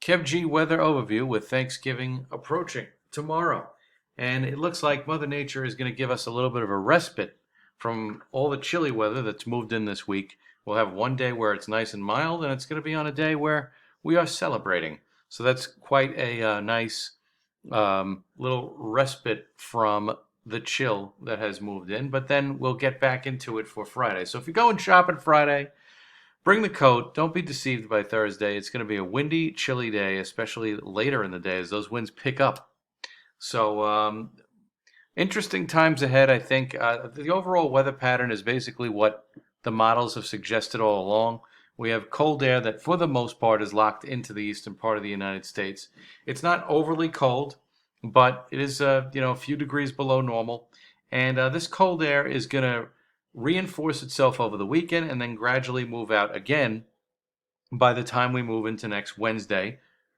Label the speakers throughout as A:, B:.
A: Kev G weather overview with Thanksgiving approaching tomorrow. And it looks like Mother Nature is going to give us a little bit of a respite from all the chilly weather that's moved in this week. We'll have one day where it's nice and mild, and it's going to be on a day where we are celebrating. So that's quite a nice little respite from the chill that has moved in. But then we'll get back into it for Friday. So if you're going shopping Friday, bring the coat. Don't be deceived by Thursday. It's going to be a windy, chilly day, especially later in the day as those winds pick up. So, interesting times ahead, I think. The overall weather pattern is basically what the models have suggested all along. We have cold air that, for the most part, is locked into the eastern part of the United States. It's not overly cold, but it is, a few degrees below normal. And this cold air is going to reinforce itself over the weekend and then gradually move out again by the time we move into next Wednesday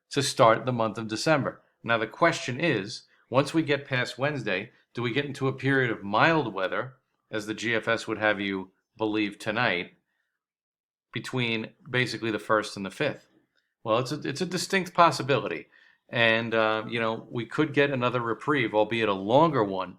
A: to start the month of December. Now, the question is, once we get past Wednesday, do we get into a period of mild weather, as the GFS would have you believe tonight, between basically the 1st and the 5th? Well, it's a distinct possibility. And, we could get another reprieve, albeit a longer one,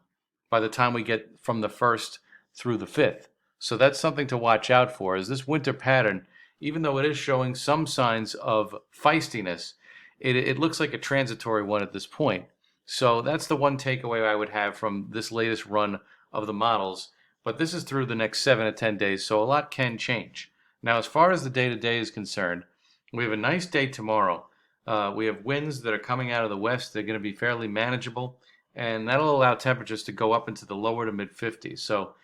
A: by the time we get from the 1st through the 5th. So that's something to watch out for, is this winter pattern, even though it is showing some signs of feistiness, it looks like a transitory one at this point. So that's the one takeaway I would have from this latest run of the models. But this is through the next 7 to 10 days, so a lot can change. Now, as far as the day-to-day is concerned, we have a nice day tomorrow. We have winds that are coming out of the west. They're going to be fairly manageable, and that'll allow temperatures to go up into the lower to mid-50s. So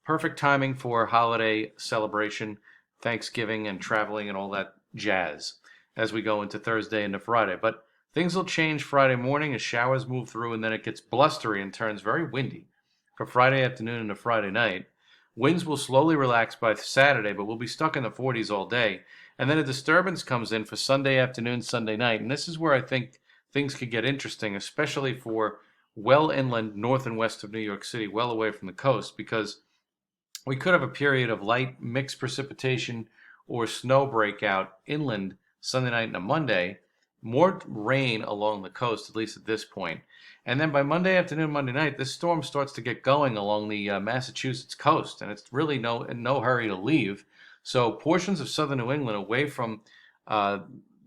A: perfect timing for holiday celebration, Thanksgiving, and traveling and all that jazz as we go into Thursday into Friday. But things will change Friday morning as showers move through, and then it gets blustery and turns very windy for Friday afternoon into Friday night. Winds will slowly relax by Saturday, but we'll be stuck in the 40s all day. And then a disturbance comes in for Sunday afternoon, Sunday night. And this is where I think things could get interesting, especially for well inland north and west of New York City, well away from the coast, because we could have a period of light mixed precipitation or snow breakout inland Sunday night and a Monday, more rain along the coast, at least at this point. And then by Monday afternoon, Monday night, this storm starts to get going along the Massachusetts coast, and it's really in no hurry to leave. So portions of southern New England away from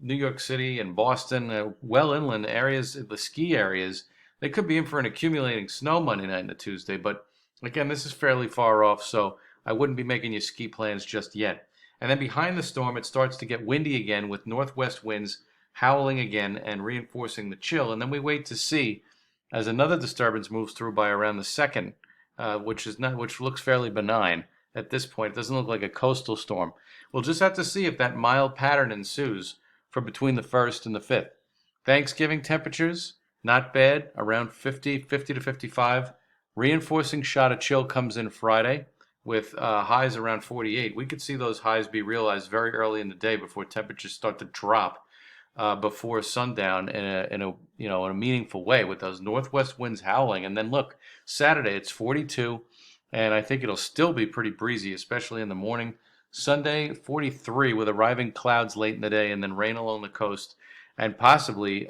A: New York City and Boston, well inland areas, the ski areas, they could be in for an accumulating snow Monday night into Tuesday. But again, this is fairly far off, so I wouldn't be making your ski plans just yet. And then behind the storm, it starts to get windy again with northwest winds howling again and reinforcing the chill. And then we wait to see as another disturbance moves through by around the 2nd, which looks fairly benign at this point. It doesn't look like a coastal storm. We'll just have to see if that mild pattern ensues for between the 1st and the 5th. Thanksgiving temperatures, not bad, around 50 to 55. Reinforcing shot of chill comes in Friday with highs around 48. We could see those highs be realized very early in the day before temperatures start to drop before sundown in a meaningful way with those northwest winds howling. And then look, Saturday it's 42, and I think it'll still be pretty breezy, especially in the morning. Sunday 43 with arriving clouds late in the day and then rain along the coast and possibly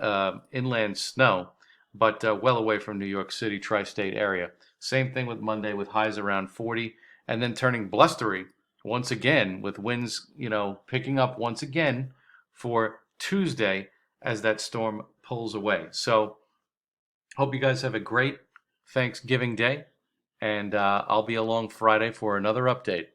A: inland snow, but well away from New York City tri-state area. Same thing with Monday with highs around 40 and then turning blustery once again with winds, picking up once again for Tuesday as that storm pulls away. So hope you guys have a great Thanksgiving day, and I'll be along Friday for another update.